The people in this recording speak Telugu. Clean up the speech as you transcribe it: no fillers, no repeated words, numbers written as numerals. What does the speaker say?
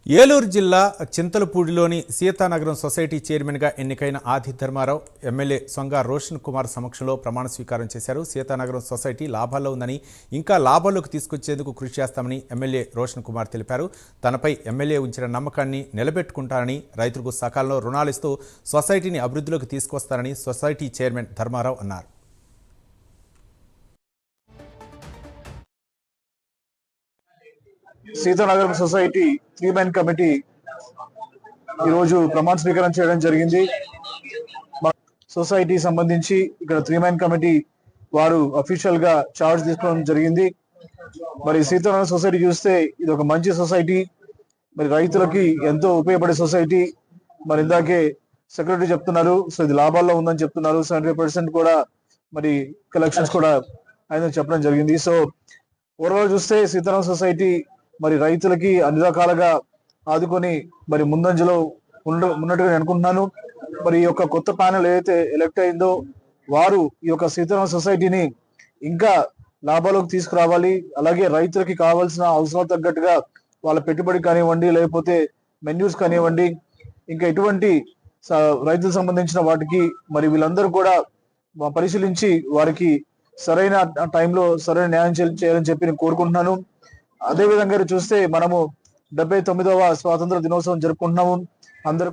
ఏలూరు జిల్లా చింతలపూడిలోని సీతానగరం సొసైటీ చైర్మన్గా ఎన్నికైన ఆది ధర్మారావు ఎమ్మెల్యే సొంగ రోషన్ కుమార్ సమక్షంలో ప్రమాణ స్వీకారం చేశారు. సీతానగరం సొసైటీ లాభాల్లో ఉందని, ఇంకా లాభాల్లోకి తీసుకొచ్చేందుకు కృషి చేస్తామని ఎమ్మెల్యే రోషన్ కుమార్ తెలిపారు. తనపై ఎమ్మెల్యే ఉంచిన నమ్మకాన్ని నిలబెట్టుకుంటారని, రైతులకు సకాలంలో రుణాలిస్తూ సొసైటీని అభివృద్ధిలోకి తీసుకొస్తారని సొసైటీ చైర్మన్ ధర్మారావు అన్నారు. సీతానగరం సొసైటీ 3-man కమిటీ ఈరోజు ప్రమాణ స్వీకారం చేయడం జరిగింది. సొసైటీ సంబంధించి ఇక్కడ 3-man కమిటీ వారు అఫీషియల్ గా చార్జ్ తీసుకోవడం జరిగింది. మరి సీతానగరం సొసైటీ చూస్తే ఇది ఒక మంచి సొసైటీ, మరి రైతులకి ఎంతో ఉపయోగపడే సొసైటీ. మరి ఇందాకే సెక్రటరీ చెప్తున్నారు, సో ఇది లాభాల్లో ఉందని చెప్తున్నారు. 75% కూడా మరి కలెక్షన్స్ కూడా ఆయన చెప్పడం జరిగింది. సో ఓవరాల్ చూస్తే సీతానగరం సొసైటీ మరి రైతులకి అన్ని రకాలుగా ఆదుకొని మరి ముందంజలో ఉన్నట్టుగా నేను అనుకుంటున్నాను. మరి ఈ యొక్క కొత్త ప్యానెల్ ఏదైతే ఎలక్ట్ అయిందో వారు ఈ యొక్క సీతారామ సొసైటీని ఇంకా లాభాలకు తీసుకురావాలి. అలాగే రైతులకి కావాల్సిన అవసరం తగ్గట్టుగా వాళ్ళ పెట్టుబడి కానివ్వండి, లేకపోతే మెన్యూస్ కానివ్వండి, ఇంకా ఎటువంటి రైతులకు సంబంధించిన వాటికి మరి వీళ్ళందరూ కూడా పరిశీలించి వారికి సరైన టైంలో సరైన న్యాయం చేయాలని చెప్పి నేను కోరుకుంటున్నాను. అదే విధంగా చూస్తే మనము 79వ స్వాతంత్ర దినోత్సవం జరుపుకుంటున్నాము అందరూ.